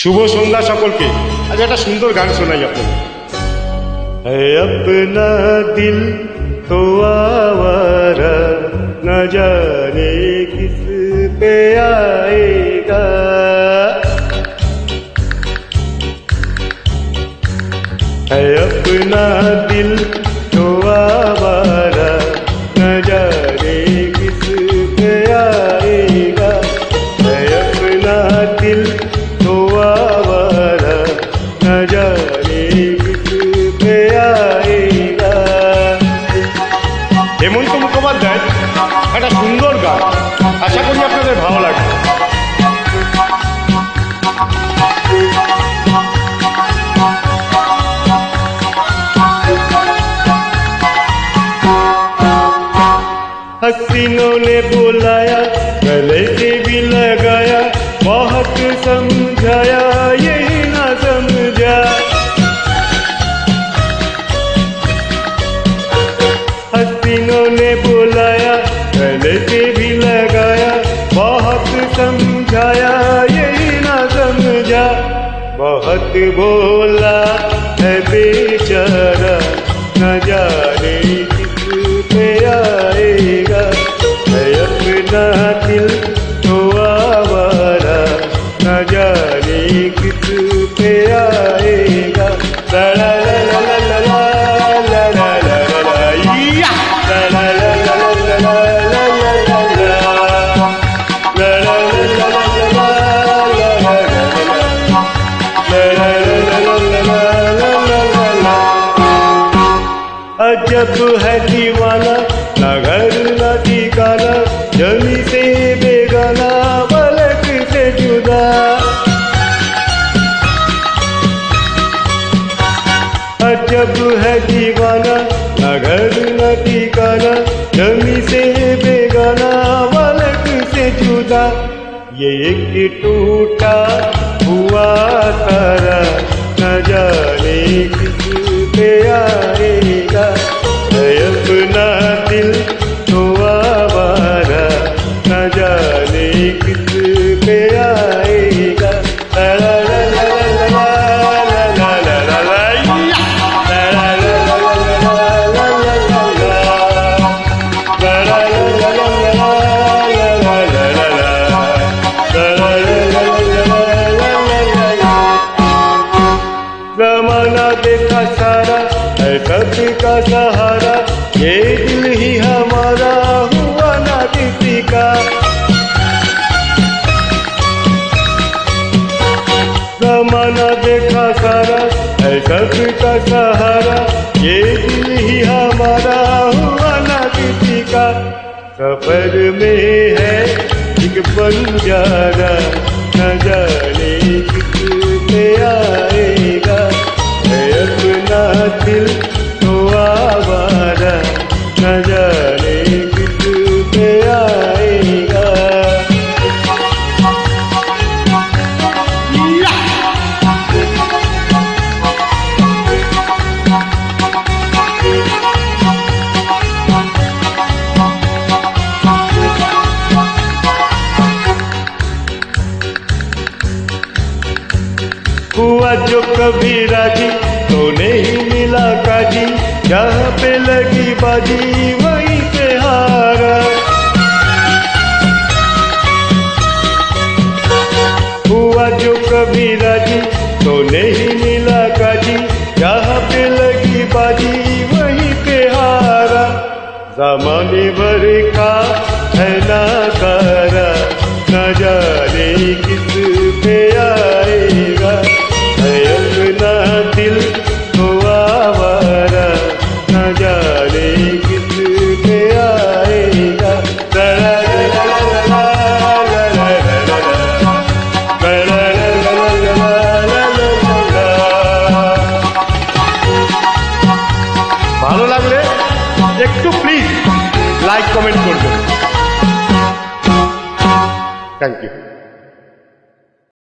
শুভ সন্ধ্যা সকলকে। আজ একটা সুন্দর গান শোনাই আপনাকে। अपना दिल तो आवारा न जाने किस पे आएगा, है अपना दिल तो आवारा न जाने किस पे आएगा, है अपना दिल तो आवारा न जाने किस पे आएगा। হেমন্ত মুখোপাধ্যায় একটা সুন্দর গান, আশা করি আপনাদের ভালো লাগবে। हसीनों ने बुलाया, गले से भी लगाया, बहुत समझाया यही ना समझा। हसीनों ने बुलाया, गले से भी लगाया, बहुत समझाया यही ना समझा। बहुत बोला है बेचारा, न जाने किस पे आएगा, है अपना दिल तो आवारा न जाने किस पे आएगा। ला ला ला ला ला ला ला ला ला ला या ला ला ला ला ला ला ला ला ला अजब है दीवाना, ना घर ना ठिकाना, जमी से बेगाना, पलक से जुदा। अजब है दीवाना, ना घर ना ठिकाना, जमी से बेगाना, पलक से जुदा। ये एक टूटा हुआ तारा न जाने किस पे आएगा, है अपना दिल तो आवारा न जाने किस पे आएगा। ला ला ला ला ला ला ला ला ला ला ला ला ज़माना देखा सारा है सबका सहारा, ये दिल ही हमारा हुआ ना किसी का। ज़माना देखा सारा है सबका सहारा, ये दिल ही हमारा हुआ ना किसी का। सफर में है एक बंजारा, न जाने किस पे आएगा, है अपना दिल तो आवारा न जाने किस पे आएगा। हुआ जो कभी राजी तो नहीं मिला काजी, जहाँ पे लगी बाजी वहीं पे हारा। हुआ जो कभी राजी तो नहीं मिला काजी, जहाँ पे लगी बाजी वहीं पे हारा। ज़माने भर का है नाकारा, न जाने किस पे आएगा, है अपना दिल तो आवारा न जाने किस पे आएगा। ला ला ला ला ला ला ला ला ला ला। ভালো লাগলে একটু প্লিজ লাইক কমেন্ট করবেন। Thank you.